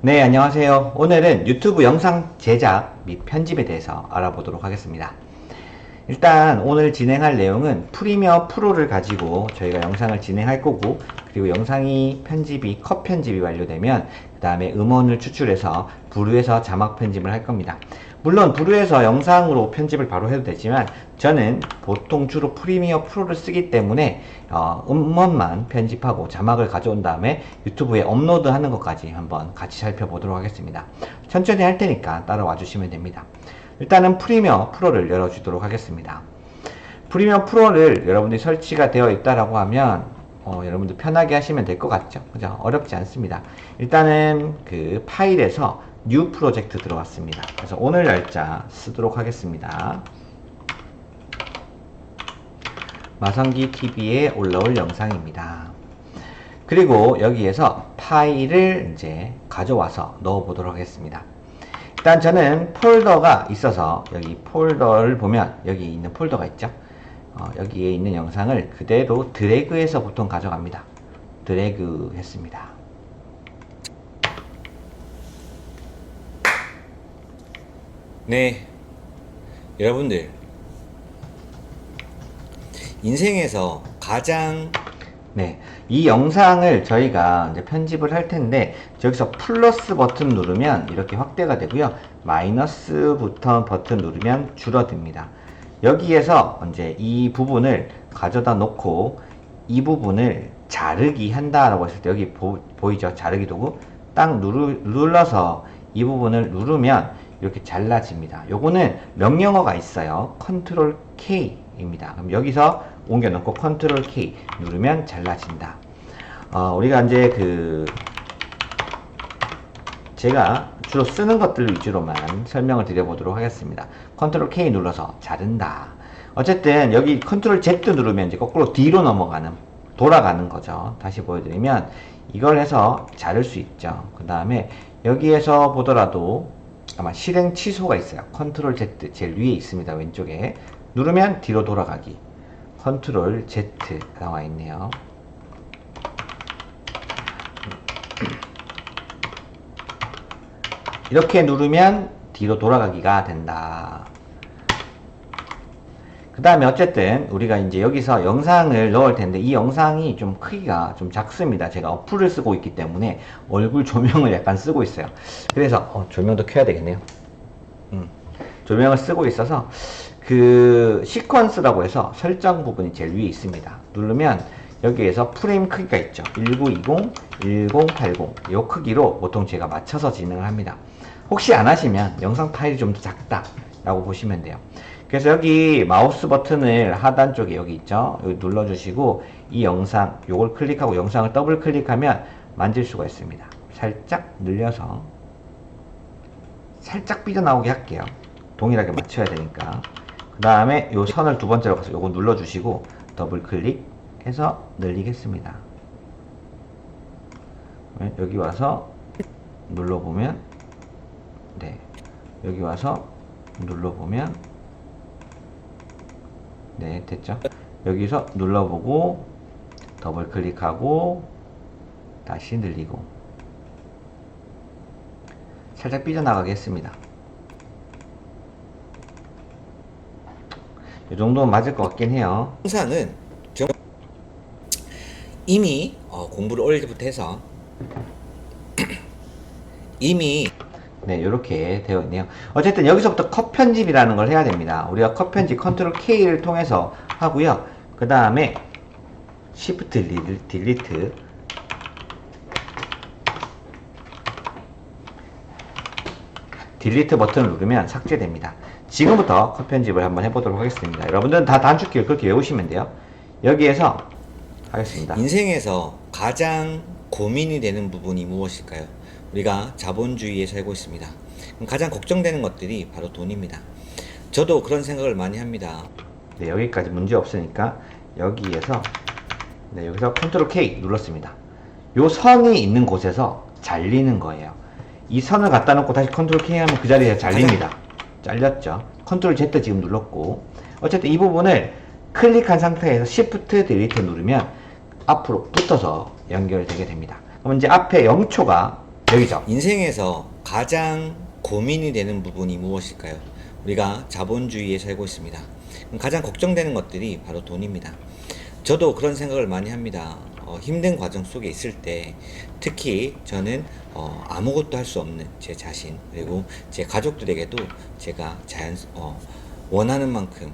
네, 안녕하세요. 오늘은 유튜브 영상 제작 및 편집에 대해서 알아보도록 하겠습니다. 일단 오늘 진행할 내용은 프리미어 프로를 가지고 저희가 영상을 진행할 거고, 그리고 영상이 컷 편집이 완료되면 그 다음에 음원을 추출해서 브루에서 자막 편집을 할 겁니다. 물론 브루에서 영상으로 편집을 바로 해도 되지만 저는 보통 주로 프리미어 프로를 쓰기 때문에 음원만 편집하고 자막을 가져온 다음에 유튜브에 업로드 하는 것까지 한번 같이 살펴보도록 하겠습니다. 천천히 할 테니까 따라와 주시면 됩니다. 일단은 프리미어 프로를 열어주도록 하겠습니다. 프리미어 프로를 여러분들이 설치가 되어 있다라고 하면 여러분들 편하게 하시면 될 것 같죠? 그죠? 어렵지 않습니다. 일단은 그 파일에서 뉴 프로젝트 들어왔습니다. 그래서 오늘 날짜 쓰도록 하겠습니다. 마성기 TV에 올라올 영상입니다. 그리고 여기에서 파일을 이제 가져와서 넣어 보도록 하겠습니다. 일단 저는 폴더가 있어서 여기 폴더를 보면 여기 있는 폴더가 있죠. 여기에 있는 영상을 그대로 드래그해서 보통 가져갑니다. 드래그 했습니다. 네, 여러분들 인생에서 가장 이 영상을 저희가 이제 편집을 할 텐데 여기서 플러스 버튼 누르면 이렇게 확대가 되고요. 마이너스 버튼 누르면 줄어듭니다. 여기에서 이제 이 부분을 가져다 놓고 이 부분을 자르기 한다라고 했을 때 여기 보이죠? 자르기 도구 딱 눌러서 이 부분을 누르면 이렇게 잘라집니다. 요거는 명령어가 있어요. 컨트롤 K입니다. 그럼 여기서 옮겨 놓고 컨트롤 K 누르면 잘라진다. 우리가 이제 제가 주로 쓰는 것들 위주로만 설명을 드려보도록 하겠습니다. 컨트롤 K 눌러서 자른다. 어쨌든 여기 컨트롤 Z 누르면 이제 거꾸로 뒤로 돌아가는 거죠. 다시 보여드리면 이걸 해서 자를 수 있죠. 그 다음에 여기에서 보더라도 아마 실행 취소가 있어요. 컨트롤 Z 제일 위에 있습니다. 왼쪽에 누르면 뒤로 돌아가기. 컨트롤 Z 나와 있네요. 이렇게 누르면 뒤로 돌아가기가 된다. 그 다음에 어쨌든 우리가 이제 여기서 영상을 넣을 텐데 이 영상이 좀 크기가 좀 작습니다. 제가 어플을 쓰고 있기 때문에 얼굴 조명을 약간 쓰고 있어요. 그래서 조명도 켜야 되겠네요. 조명을 쓰고 있어서 그 시퀀스라고 해서 설정 부분이 제일 위에 있습니다. 누르면 여기에서 프레임 크기가 있죠. 1920, 1080 이 크기로 보통 제가 맞춰서 진행을 합니다. 혹시 안 하시면 영상 파일이 좀 더 작다 라고 보시면 돼요. 그래서 여기 마우스 버튼을 하단 쪽에 여기 있죠. 여기 눌러주시고 이 영상 요걸 클릭하고 영상을 더블 클릭하면 만질 수가 있습니다. 살짝 늘려서 살짝 삐져나오게 할게요. 동일하게 맞춰야 되니까. 그 다음에 요 선을 두 번째로 가서 요거 눌러주시고 더블 클릭해서 늘리겠습니다. 여기 와서 눌러보면 여기 와서 눌러보면 됐죠. 여기서 눌러보고 더블 클릭하고 다시 늘리고 살짝 삐져나가게 했습니다. 이 정도는 맞을 것 같긴 해요. 영상은 이미 공부를 어릴 때부터 해서 이미 이렇게 되어 있네요. 어쨌든 여기서부터 컷 편집이라는 걸 해야 됩니다. 우리가 컷 편집 컨트롤 K를 통해서 하고요. 그 다음에 Shift 딜리트 버튼을 누르면 삭제됩니다. 지금부터 컷 편집을 한번 해보도록 하겠습니다. 여러분들은 다 단축키를 그렇게 외우시면 돼요. 여기에서 하겠습니다. 인생에서 가장 고민이 되는 부분이 무엇일까요? 우리가 자본주의에 살고 있습니다. 가장 걱정되는 것들이 바로 돈입니다. 저도 그런 생각을 많이 합니다. 여기까지 문제 없으니까 여기서 컨트롤 K 눌렀습니다. 요 선이 있는 곳에서 잘리는 거예요. 이 선을 갖다 놓고 다시 컨트롤 K 하면 그 자리에서 잘립니다. 잘렸죠. 컨트롤 Z 지금 눌렀고 어쨌든 이 부분을 클릭한 상태에서 Shift 딜리트 누르면 앞으로 붙어서 연결되게 됩니다. 그럼 이제 앞에 0초가 여기죠. 인생에서 가장 고민이 되는 부분이 무엇일까요? 우리가 자본주의에 살고 있습니다. 가장 걱정되는 것들이 바로 돈입니다. 저도 그런 생각을 많이 합니다. 힘든 과정 속에 있을 때 특히 저는 아무것도 할 수 없는 제 자신, 그리고 제 가족들에게도 제가 원하는 만큼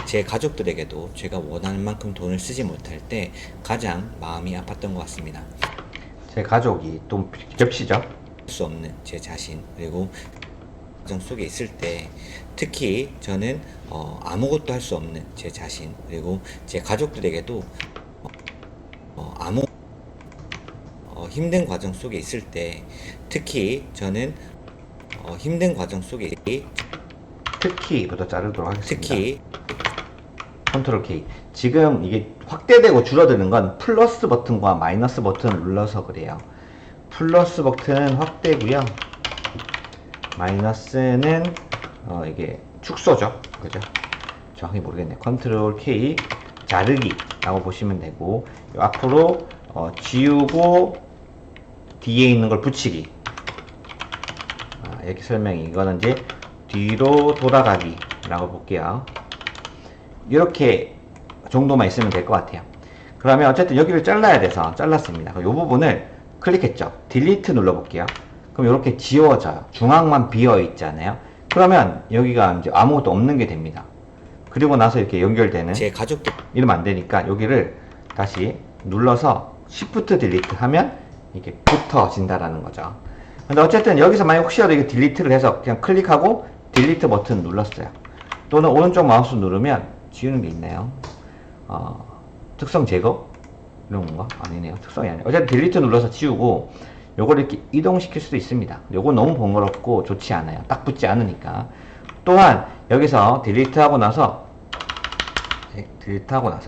제 가족들에게도 제가 원하는 만큼 돈을 쓰지 못할 때 가장 마음이 아팠던 것 같습니다. 제 가족이 또 겹치죠. 할 수 없는 제 자신, 그리고 과정 속에 있을 때 특히 저는 아무것도 할 수 없는 제 자신, 그리고 제 가족들에게도 힘든 과정 속에 있을 때 특히 저는 힘든 과정 속에 특히부터 자르도록 하겠습니다. 특히 컨트롤 K. 지금 이게 확대되고 줄어드는 건 플러스 버튼과 마이너스 버튼을 눌러서 그래요. 플러스 버튼은 확대고요. 마이너스는 이게 축소죠. 그죠? 정확히 모르겠네요. 컨트롤 K 자르기라고 보시면 되고, 앞으로 지우고 뒤에 있는 걸 붙이기. 이렇게 설명이. 이거는 이제 뒤로 돌아가기라고 볼게요. 이렇게 정도만 있으면 될 것 같아요. 그러면 어쨌든 여기를 잘라야 돼서 잘랐습니다. 이 부분을 클릭했죠. 딜리트 눌러볼게요. 그럼 이렇게 지워져요. 중앙만 비어 있잖아요. 그러면 여기가 이제 아무것도 없는 게 됩니다. 그리고 나서 이렇게 연결되는, 제 가족들 이러면 안 되니까 여기를 다시 눌러서 Shift 딜리트 하면 이렇게 붙어진다라는 거죠. 근데 어쨌든 여기서 만약 혹시라도 이거 딜리트를 해서 그냥 클릭하고 딜리트 버튼 눌렀어요. 또는 오른쪽 마우스 누르면 지우는 게 있나요? 특성 제거? 이런 건가? 아니네요. 특성이 아니에요. 어쨌든 딜리트 눌러서 지우고 요걸 이렇게 이동시킬 수도 있습니다. 요거 너무 번거롭고 좋지 않아요. 딱 붙지 않으니까. 또한 여기서 딜리트 하고 나서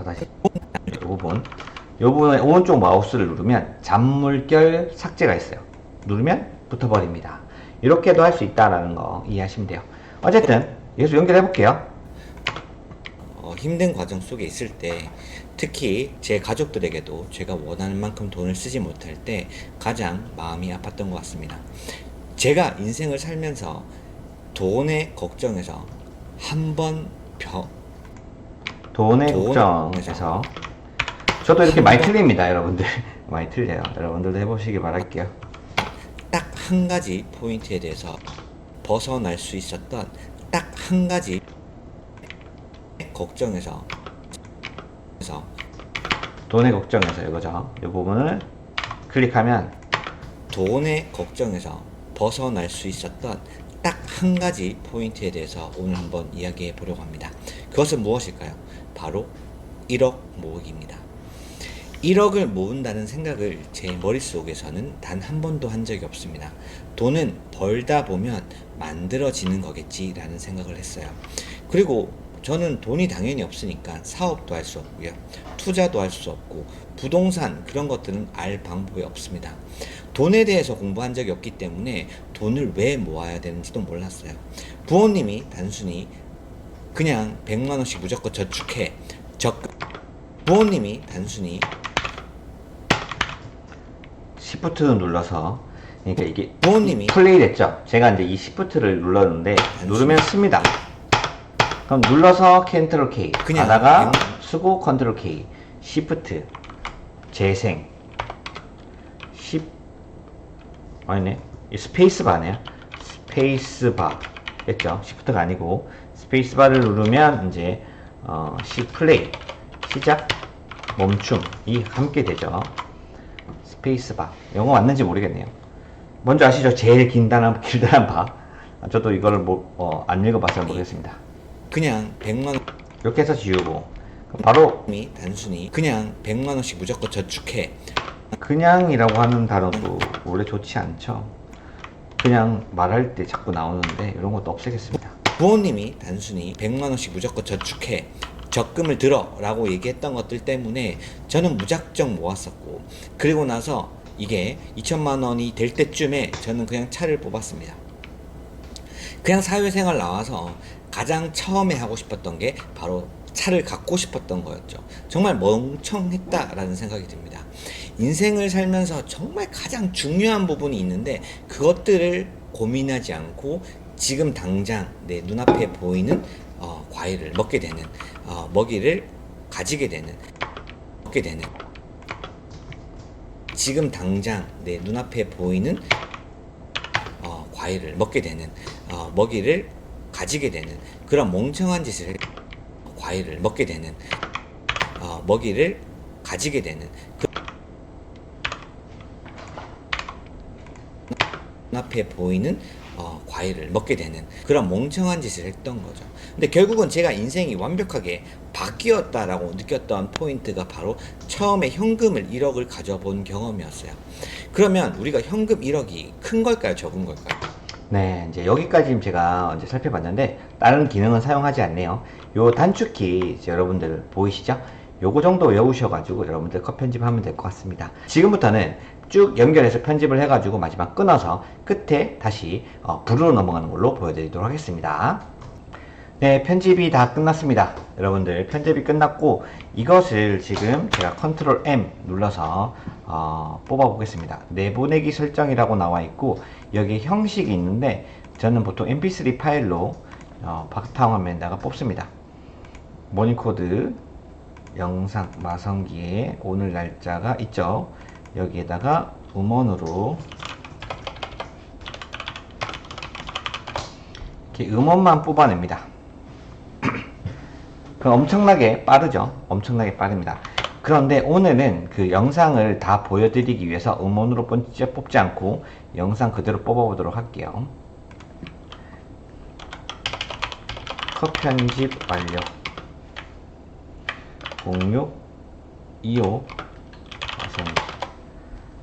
다시 요 부분에 오른쪽 마우스를 누르면 잔물결 삭제가 있어요. 누르면 붙어버립니다. 이렇게도 할 수 있다라는 거 이해하시면 돼요. 어쨌든 여기서 연결해 볼게요. 힘든 과정 속에 있을 때 특히 제 가족들에게도 제가 원하는 만큼 돈을 쓰지 못할 때 가장 마음이 아팠던 것 같습니다. 제가 인생을 살면서 돈의 걱정에서 돈의 걱정에서 저도 이렇게 많이 틀립니다, 여러분들. 많이 틀려요. 여러분들도 해보시기 바랄게요. 딱 한 가지 포인트에 대해서 벗어날 수 있었던 딱 한 가지 걱정에서 돈의 걱정에서 이거죠. 이 부분을 클릭하면 돈의 걱정에서 벗어날 수 있었던 딱 한 가지 포인트에 대해서 오늘 한번 이야기해 보려고 합니다. 그것은 무엇일까요? 바로 1억 모으기입니다. 1억을 모은다는 생각을 제 머릿속에서는 단 한 번도 한 적이 없습니다. 돈은 벌다 보면 만들어지는 거겠지 라는 생각을 했어요. 그리고 저는 돈이 당연히 없으니까 사업도 할 수 없고요. 투자도 할 수 없고 부동산 그런 것들은 알 방법이 없습니다. 돈에 대해서 공부한 적이 없기 때문에 돈을 왜 모아야 되는지도 몰랐어요. 부모님이 단순히 그냥 100만 원씩 무조건 저축해. 부모님이 단순히 Shift 눌러서, 그러니까 이게 부모님이 플레이 됐죠. 제가 이제 이 Shift를 눌렀는데 누르면 씁니다. 그럼 눌러서 컨트롤 K 그냥 하다가 쓰고 컨트롤 K Shift 재생 아니네, 이 스페이스바네요. 스페이스바 했죠. Shift가 아니고 스페이스바를 누르면 이제 플레이 시작 멈춤이 함께 되죠. 스페이스바. 영어 맞는지 모르겠네요. 뭔지 아시죠? 제일 길다란 바. 저도 이거를 안 읽어봐서 모르겠습니다. 그냥 100만 원 이렇게 해서 지우고 바로 단순히 그냥 100만 원씩 무조건 저축해. 그냥이라고 하는 단어도 원래 좋지 않죠. 그냥 말할 때 자꾸 나오는데 이런 것도 없애겠습니다. 부모님이 단순히 100만 원씩 무조건 저축해. 적금을 들어 라고 얘기했던 것들 때문에 저는 무작정 모았었고, 그리고 나서 이게 2천만 원이 될 때쯤에 저는 그냥 차를 뽑았습니다. 그냥 사회생활 나와서 가장 처음에 하고 싶었던 게 바로 차를 갖고 싶었던 거였죠. 정말 멍청했다라는 생각이 듭니다. 인생을 살면서 정말 가장 중요한 부분이 있는데 그것들을 고민하지 않고 지금 당장 내 눈앞에 보이는 과일을 먹게 되는 먹이를 가지게 되는 지금 당장 내 눈앞에 보이는 과일을 먹게 되는 먹이를 가지게 되는 그런 멍청한 짓을 과일을 먹게 되는 먹이를 가지게 되는 눈앞에 보이는 과일을 먹게 되는 그런 멍청한 짓을 했던 거죠. 근데 결국은 제가 인생이 완벽하게 바뀌었다라고 느꼈던 포인트가 바로 처음에 현금을 1억을 가져본 경험이었어요. 그러면 우리가 현금 1억이 큰 걸까요? 적은 걸까요? 네, 이제 여기까지 제가 이제 살펴봤는데 다른 기능은 사용하지 않네요. 요 단축키 이제 여러분들 보이시죠? 요거 정도 외우셔가지고 여러분들 컷 편집하면 될 것 같습니다. 지금부터는 쭉 연결해서 편집을 해가지고 마지막 끊어서 끝에 다시 부르로 넘어가는 걸로 보여드리도록 하겠습니다. 네, 편집이 다 끝났습니다. 여러분들 편집이 끝났고 이것을 지금 제가 컨트롤 M 눌러서 뽑아 보겠습니다. 내보내기 설정이라고 나와 있고 여기 형식이 있는데 저는 보통 mp3 파일로 바탕화면에다가 뽑습니다. 모니코드 영상 마성기에 오늘 날짜가 있죠. 여기에다가 음원으로 이렇게 음원만 뽑아냅니다. 그럼 엄청나게 빠르죠. 엄청나게 빠릅니다. 그런데 오늘은 그 영상을 다 보여드리기 위해서 음원으로 뽑지 않고 영상 그대로 뽑아보도록 할게요. 컷 편집 완료. 06 25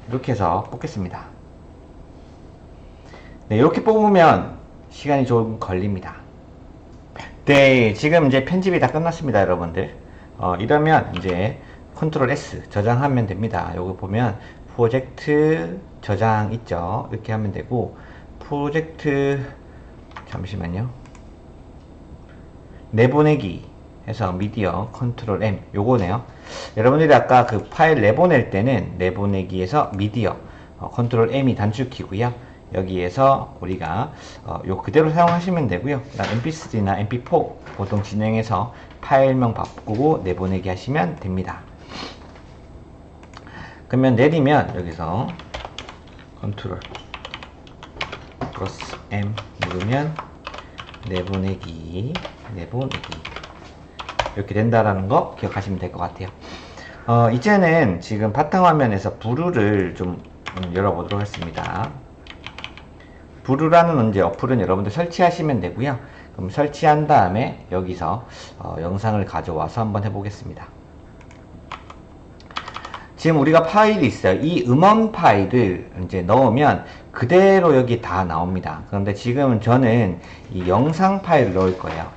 이렇게 해서 뽑겠습니다. 네, 이렇게 뽑으면 시간이 좀 걸립니다. 네, 지금 이제 편집이 다 끝났습니다, 여러분들. 이러면 이제 컨트롤 S 저장하면 됩니다. 여기 보면 프로젝트 저장 있죠. 이렇게 하면 되고 프로젝트 잠시만요. 내보내기 해서 미디어 컨트롤 M 요거네요. 여러분들이 아까 그 파일 내보낼 때는 내보내기에서 미디어 컨트롤 M이 단축키고요. 여기에서 우리가 요 그대로 사용하시면 되고요. 그다음 mp3나 mp4 보통 진행해서 파일명 바꾸고 내보내기 하시면 됩니다. 그러면 내리면 여기서 컨트롤 플러스 M 누르면 내보내기 이렇게 된다라는 거 기억하시면 될 것 같아요. 이제는 지금 바탕화면에서 부루를 좀 열어보도록 하겠습니다. 부루라는 이제 어플은 여러분들 설치하시면 되고요. 그럼 설치한 다음에 여기서 영상을 가져와서 한번 해보겠습니다. 지금 우리가 파일이 있어요. 이 음원 파일을 이제 넣으면 그대로 여기 다 나옵니다. 그런데 지금 저는 이 영상 파일을 넣을 거예요.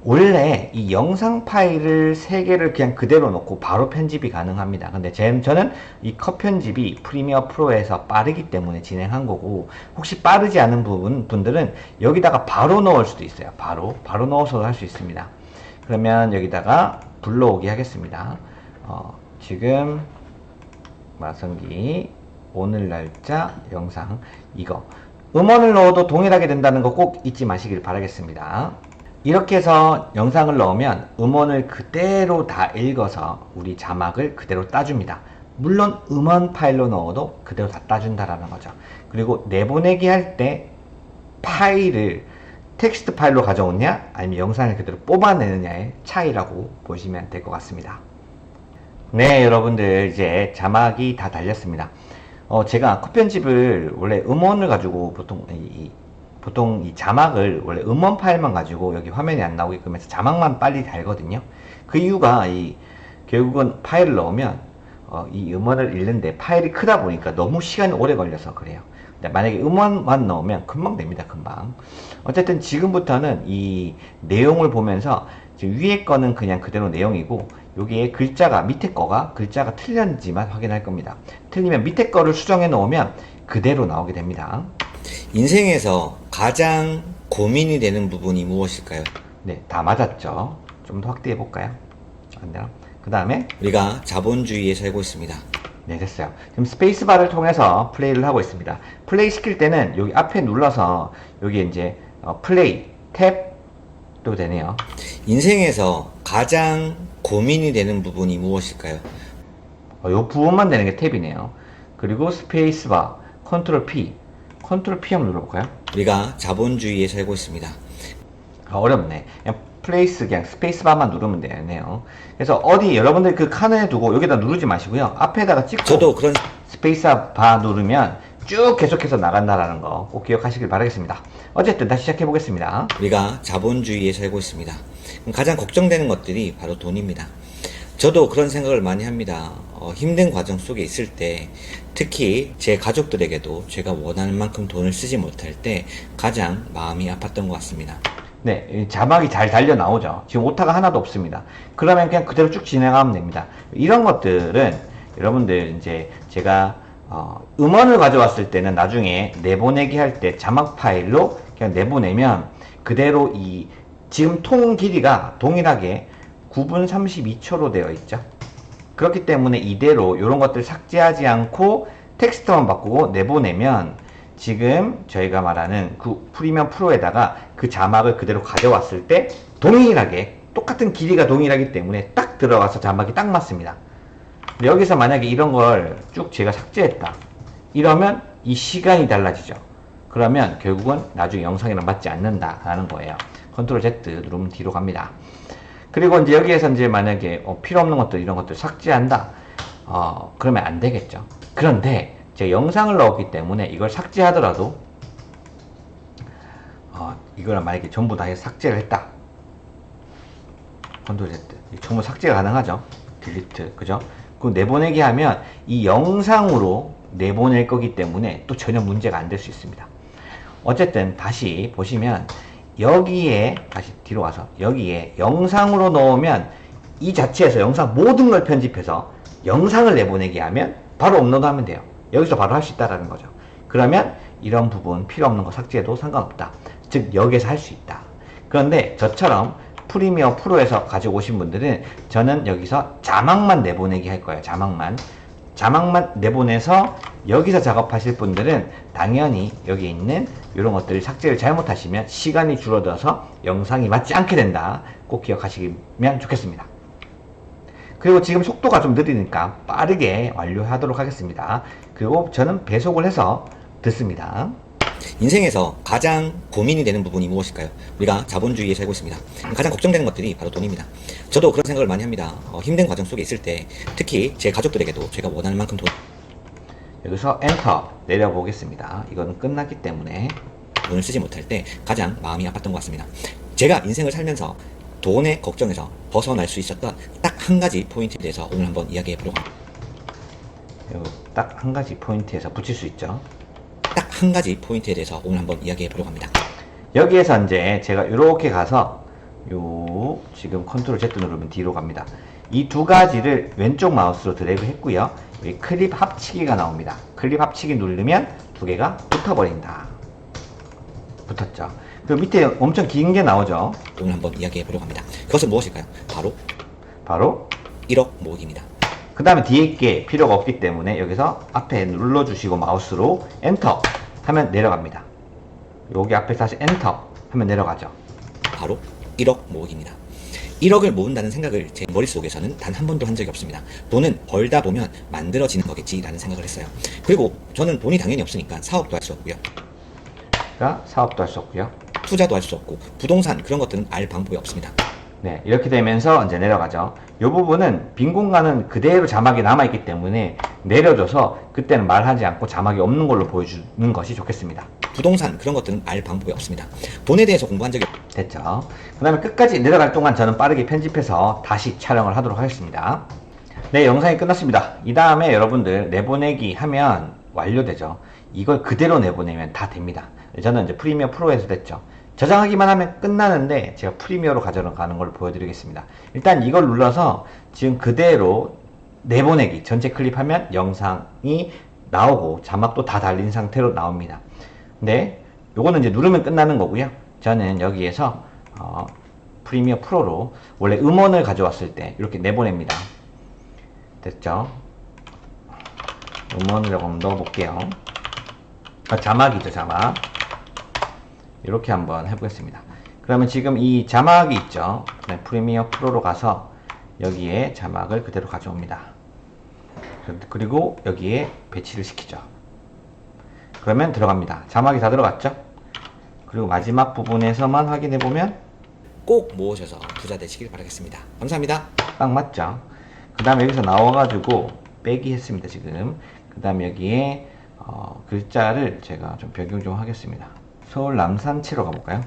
원래 이 영상 파일을 3개를 그냥 그대로 놓고 바로 편집이 가능합니다. 근데 저는 이 컷 편집이 프리미어 프로에서 빠르기 때문에 진행한 거고, 혹시 빠르지 않은 분들은 여기다가 바로 넣을 수도 있어요. 바로 넣어서도 할 수 있습니다. 그러면 여기다가 불러오기 하겠습니다. 지금 마성기 오늘 날짜 영상 이거 음원을 넣어도 동일하게 된다는 거 꼭 잊지 마시길 바라겠습니다. 이렇게 해서 영상을 넣으면 음원을 그대로 다 읽어서 우리 자막을 그대로 따줍니다. 물론 음원 파일로 넣어도 그대로 다 따준다라는 거죠. 그리고 내보내기 할 때 파일을 텍스트 파일로 가져오냐 아니면 영상을 그대로 뽑아내느냐의 차이라고 보시면 될 것 같습니다. 네, 여러분들 이제 자막이 다 달렸습니다. 제가 컷 편집을 원래 음원을 가지고 보통 이 자막을 원래 음원 파일만 가지고 여기 화면이 안 나오게끔 해서 자막만 빨리 달거든요. 그 이유가 결국은 파일을 넣으면 이 음원을 읽는데 파일이 크다 보니까 너무 시간이 오래 걸려서 그래요. 근데 만약에 음원만 넣으면 금방 됩니다. 금방. 어쨌든 지금부터는 이 내용을 보면서 지금 위에 거는 그냥 그대로 내용이고 여기에 밑에 거가 글자가 틀렸는지만 확인할 겁니다. 틀리면 밑에 거를 수정해 놓으면 그대로 나오게 됩니다. 인생에서 가장 고민이 되는 부분이 무엇일까요? 네, 다 맞았죠. 좀 더 확대해 볼까요? 안 되나? 그 다음에 우리가 자본주의에 살고 있습니다. 네, 됐어요. 지금 스페이스바를 통해서 플레이를 하고 있습니다. 플레이 시킬 때는 여기 앞에 눌러서 여기 이제 플레이 탭도 되네요. 인생에서 가장 고민이 되는 부분이 무엇일까요? 이 부분만 되는 게 탭이네요. 그리고 스페이스바, 컨트롤 P, 컨트롤 P 한번 눌러볼까요? 우리가 자본주의에 살고 있습니다. 어렵네. 그냥 플레이스 그냥 스페이스바만 누르면 되네요. 그래서 어디 여러분들 그 칸에 두고 여기다 누르지 마시고요. 앞에다가 찍고 저도 그런 스페이스바 누르면 쭉 계속해서 나간다라는 거 꼭 기억하시길 바라겠습니다. 어쨌든 다시 시작해 보겠습니다. 우리가 자본주의에 살고 있습니다. 가장 걱정되는 것들이 바로 돈입니다. 저도 그런 생각을 많이 합니다. 힘든 과정 속에 있을 때, 특히 제 가족들에게도 제가 원하는 만큼 돈을 쓰지 못할 때 가장 마음이 아팠던 것 같습니다. 네, 이 자막이 잘 달려 나오죠. 지금 오타가 하나도 없습니다. 그러면 그냥 그대로 쭉 진행하면 됩니다. 이런 것들은 여러분들 이제 제가 음원을 가져왔을 때는 나중에 내보내기 할 때 자막 파일로 그냥 내보내면 그대로 이 지금 통 길이가 동일하게 9분 32초로 되어 있죠. 그렇기 때문에 이대로 이런 것들 삭제하지 않고 텍스트만 바꾸고 내보내면 지금 저희가 말하는 그 프리미엄 프로에다가 그 자막을 그대로 가져왔을 때 동일하게 똑같은 길이가 동일하기 때문에 딱 들어가서 자막이 딱 맞습니다. 근데 여기서 만약에 이런 걸 쭉 제가 삭제했다 이러면 이 시간이 달라지죠. 그러면 결국은 나중에 영상이랑 맞지 않는다라는 거예요. 컨트롤 Z 누르면 뒤로 갑니다. 그리고 이제 여기에서 이제 만약에 필요 없는 것들 이런 것들 삭제한다 그러면 안 되겠죠. 그런데 제가 영상을 넣었기 때문에 이걸 삭제하더라도 이걸 만약에 전부 다 삭제를 했다. 컨트롤 Z 전부 삭제가 가능하죠. 딜리트 그죠? 그 내보내기 하면 이 영상으로 내보낼 거기 때문에 또 전혀 문제가 안 될 수 있습니다. 어쨌든 다시 보시면 여기에 다시 뒤로 와서 여기에 영상으로 넣으면 이 자체에서 영상 모든 걸 편집해서 영상을 내보내기 하면 바로 업로드하면 돼요. 여기서 바로 할 수 있다라는 거죠. 그러면 이런 부분 필요 없는 거 삭제해도 상관없다. 즉 여기에서 할 수 있다. 그런데 저처럼 프리미어 프로에서 가지고 오신 분들은 저는 여기서 자막만 내보내기 할 거예요. 자막만 내보내서 여기서 작업하실 분들은 당연히 여기 있는 이런 것들을 삭제를 잘못하시면 시간이 줄어들어서 영상이 맞지 않게 된다. 꼭 기억하시면 좋겠습니다. 그리고 지금 속도가 좀 느리니까 빠르게 완료하도록 하겠습니다. 그리고 저는 배속을 해서 듣습니다. 인생에서 가장 고민이 되는 부분이 무엇일까요? 우리가 자본주의에 살고 있습니다. 가장 걱정되는 것들이 바로 돈입니다. 저도 그런 생각을 많이 합니다. 힘든 과정 속에 있을 때, 특히 제 가족들에게도 제가 원하는 만큼 여기서 엔터 내려보겠습니다. 이거는 끝났기 때문에 돈을 쓰지 못할 때 가장 마음이 아팠던 것 같습니다. 제가 인생을 살면서 돈의 걱정에서 벗어날 수 있었던 딱 한 가지 포인트에 대해서 오늘 한번 이야기해 보려고 합니다. 딱 한 가지 포인트에서 붙일 수 있죠. 딱 한 가지 포인트에 대해서 오늘 한번 이야기해 보려고 합니다. 여기에서 이제 제가 이렇게 가서 지금 컨트롤 Z 누르면 뒤로 갑니다. 이 두 가지를 왼쪽 마우스로 드래그 했고요. 여기 클립 합치기가 나옵니다. 클립 합치기 누르면 두 개가 붙어버린다. 붙었죠. 그 밑에 엄청 긴 게 나오죠. 오늘 한번 이야기해 보려고 합니다. 그것은 무엇일까요? 바로 1억 모으기입니다. 그 다음에 뒤에 게 필요가 없기 때문에 여기서 앞에 눌러주시고 마우스로 엔터 하면 내려갑니다. 여기 앞에 다시 엔터 하면 내려가죠. 바로 1억 모으기입니다. 1억을 모은다는 생각을 제 머릿속에서는 단 한 번도 한 적이 없습니다. 돈은 벌다 보면 만들어지는 거겠지라는 생각을 했어요. 그리고 저는 돈이 당연히 없으니까 사업도 할 수 없고요. 그러니까 사업도 할 수 없고요. 투자도 할 수 없고 부동산 그런 것들은 알 방법이 없습니다. 네, 이렇게 되면서 이제 내려가죠. 이 부분은 빈 공간은 그대로 자막이 남아있기 때문에 내려줘서 그때는 말하지 않고 자막이 없는 걸로 보여주는 것이 좋겠습니다. 부동산 그런 것들은 알 방법이 없습니다. 돈에 대해서 공부한 적이 됐죠. 그 다음에 끝까지 내려갈 동안 저는 빠르게 편집해서 다시 촬영을 하도록 하겠습니다. 네, 영상이 끝났습니다. 이 다음에 여러분들 내보내기 하면 완료되죠. 이걸 그대로 내보내면 다 됩니다. 저는 이제 프리미어 프로에서 됐죠. 저장하기만 하면 끝나는데 제가 프리미어로 가져가는 걸 보여드리겠습니다. 일단 이걸 눌러서 지금 그대로 내보내기 전체 클릭하면 영상이 나오고 자막도 다 달린 상태로 나옵니다. 근데 요거는 이제 누르면 끝나는 거고요. 저는 여기에서 프리미어 프로로 원래 음원을 가져왔을 때 이렇게 내보냅니다. 됐죠? 음원을 조금 넣어볼게요. 자막이죠, 자막. 이렇게 한번 해보겠습니다. 그러면 지금 이 자막이 있죠. 프리미어 프로로 가서 여기에 자막을 그대로 가져옵니다. 그리고 여기에 배치를 시키죠. 그러면 들어갑니다. 자막이 다 들어갔죠? 그리고 마지막 부분에서만 확인해보면 꼭 모으셔서 부자 되시길 바라겠습니다. 감사합니다. 딱 맞죠? 그 다음에 여기서 나와가지고 빼기 했습니다, 지금. 그 다음에 여기에 글자를 제가 좀 변경 좀 하겠습니다. 서울 남산치로 가볼까요?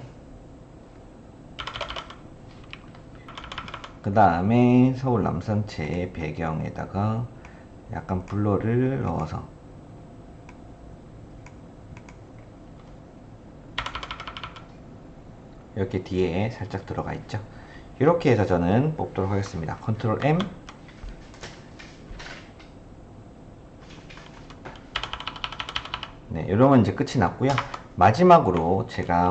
그 다음에 서울 남산체 배경에다가 약간 블러를 넣어서 이렇게 뒤에 살짝 들어가 있죠. 이렇게 해서 저는 뽑도록 하겠습니다. 컨트롤 M. 네, 이러면 이제 끝이 났고요. 마지막으로 제가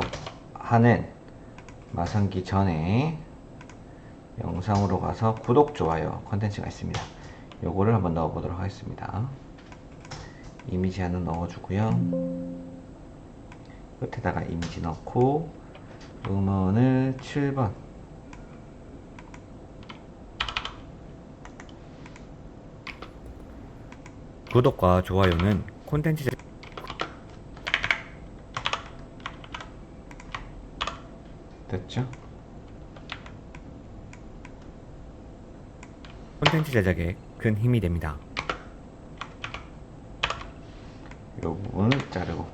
하는 마상기 전에 영상으로 가서 구독, 좋아요 컨텐츠가 있습니다. 요거를 한번 넣어 보도록 하겠습니다. 이미지 하나 넣어주고요. 끝에다가 이미지 넣고 음원을 7번, 구독과 좋아요는 콘텐츠 됐죠? 콘텐츠 제작에 큰 힘이 됩니다. 이 부분을 자르고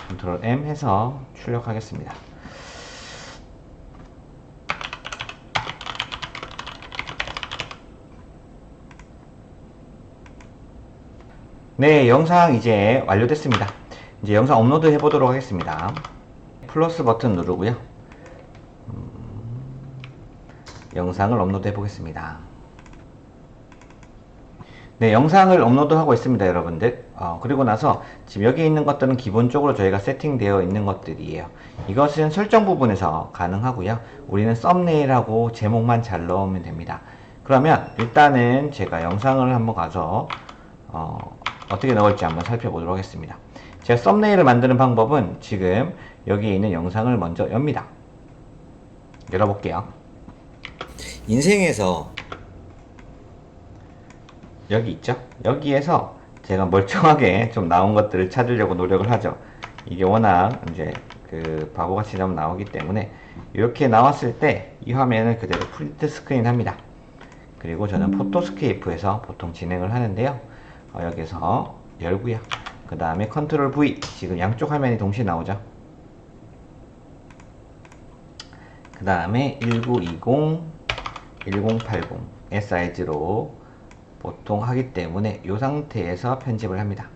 컨트롤 M 해서 출력하겠습니다. 네, 영상 이제 완료됐습니다. 이제 영상 업로드 해보도록 하겠습니다. 플러스 버튼 누르고요. 영상을 업로드 해보겠습니다. 네, 영상을 업로드하고 있습니다, 여러분들. 그리고 나서 지금 여기 있는 것들은 기본적으로 저희가 세팅되어 있는 것들이에요. 이것은 설정 부분에서 가능하고요. 우리는 썸네일하고 제목만 잘 넣으면 됩니다. 그러면 일단은 제가 영상을 한번 가서 어떻게 넣을지 한번 살펴보도록 하겠습니다. 제가 썸네일을 만드는 방법은 지금 여기에 있는 영상을 먼저 엽니다. 열어볼게요. 인생에서 여기 있죠? 여기에서 제가 멀쩡하게 좀 나온 것들을 찾으려고 노력을 하죠. 이게 워낙 이제 그 바보같이 너무 나오기 때문에 이렇게 나왔을 때 이 화면을 그대로 프린트 스크린 합니다. 그리고 저는 포토스케이프에서 보통 진행을 하는데요. 여기서 열고요. 그 다음에 컨트롤 V, 지금 양쪽 화면이 동시에 나오죠. 그 다음에 1920, 1080의 사이즈로 보통 하기 때문에 이 상태에서 편집을 합니다.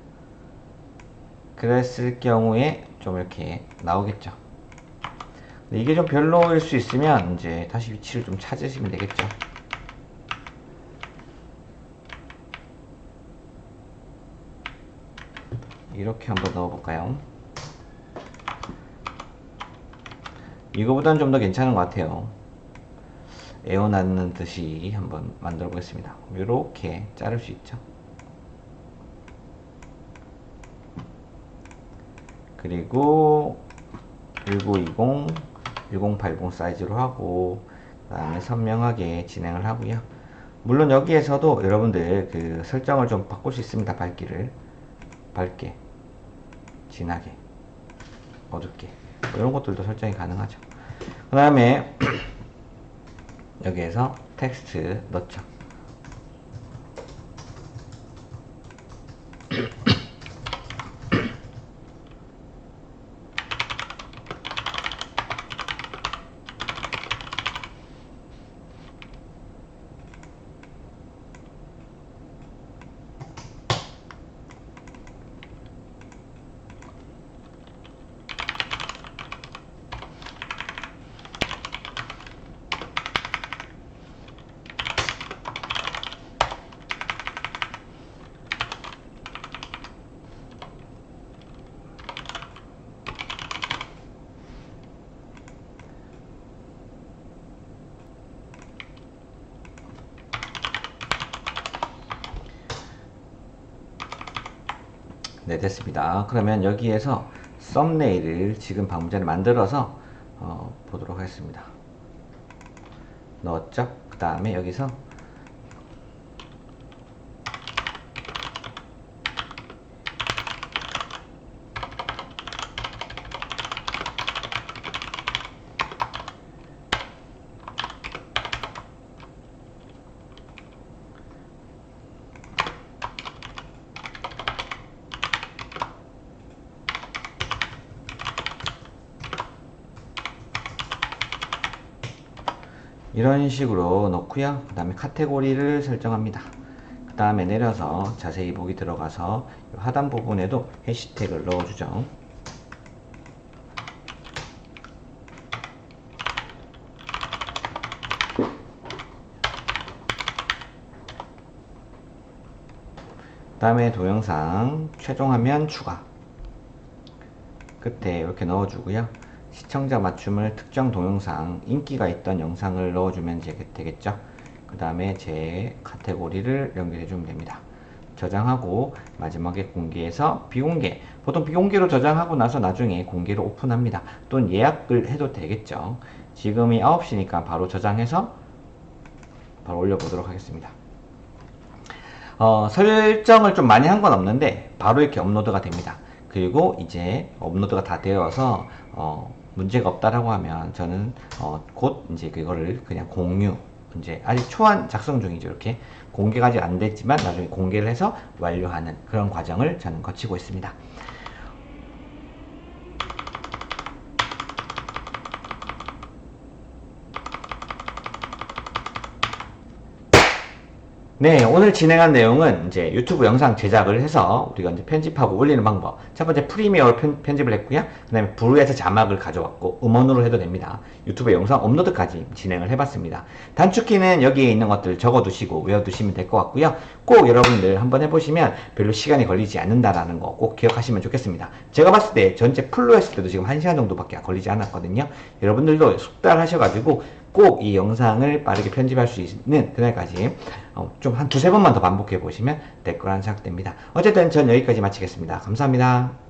그랬을 경우에 좀 이렇게 나오겠죠. 근데 이게 좀 별로일 수 있으면 이제 다시 위치를 좀 찾으시면 되겠죠. 이렇게 한번 넣어볼까요? 이거보다는 좀 더 괜찮은 것 같아요. 에어나는 듯이 한번 만들어 보겠습니다. 이렇게 자를 수 있죠. 그리고 1920, 1080 사이즈로 하고 그 다음에 선명하게 진행을 하고요. 물론 여기에서도 여러분들 그 설정을 좀 바꿀 수 있습니다. 밝기를 밝게, 진하게, 어둡게 이런 것들도 설정이 가능하죠. 그 다음에 여기에서 텍스트 넣죠. 네, 됐습니다. 그러면 여기에서 썸네일을 지금 방금 전에 만들어서 보도록 하겠습니다. 넣었죠? 그 다음에 여기서 이런 식으로 넣고요. 그 다음에 카테고리를 설정합니다. 그 다음에 내려서 자세히 보기 들어가서 하단 부분에도 해시태그를 넣어주죠. 그 다음에 동영상 최종 화면 추가 끝에 이렇게 넣어주고요. 시청자 맞춤을 특정 동영상 인기가 있던 영상을 넣어주면 되겠죠. 그 다음에 제 카테고리를 연결해 주면 됩니다. 저장하고 마지막에 공개해서 비공개, 보통 비공개로 저장하고 나서 나중에 공개로 오픈합니다. 또는 예약을 해도 되겠죠. 지금이 9시니까 바로 저장해서 바로 올려보도록 하겠습니다. 설정을 좀 많이 한 건 없는데 바로 이렇게 업로드가 됩니다. 그리고 이제 업로드가 다 되어서 문제가 없다라고 하면 저는 곧 이제 그거를 그냥 공유, 이제 아직 초안 작성 중이죠. 이렇게 공개가 아직 안 됐지만 나중에 공개를 해서 완료하는 그런 과정을 저는 거치고 있습니다. 네, 오늘 진행한 내용은 이제 유튜브 영상 제작을 해서 우리가 이제 편집하고 올리는 방법. 첫 번째 프리미어로 편집을 했고요. 그 다음에 블루에서 자막을 가져왔고 음원으로 해도 됩니다. 유튜브 영상 업로드까지 진행을 해봤습니다. 단축키는 여기에 있는 것들 적어두시고 외워두시면 될 것 같고요. 꼭 여러분들 한번 해보시면 별로 시간이 걸리지 않는다라는 거 꼭 기억하시면 좋겠습니다. 제가 봤을 때 전체 풀로 했을 때도 지금 1시간 정도밖에 걸리지 않았거든요. 여러분들도 숙달하셔가지고 꼭 이 영상을 빠르게 편집할 수 있는 그날까지 좀 한 두세 번만 더 반복해 보시면 될 거라는 생각됩니다. 어쨌든 전 여기까지 마치겠습니다. 감사합니다.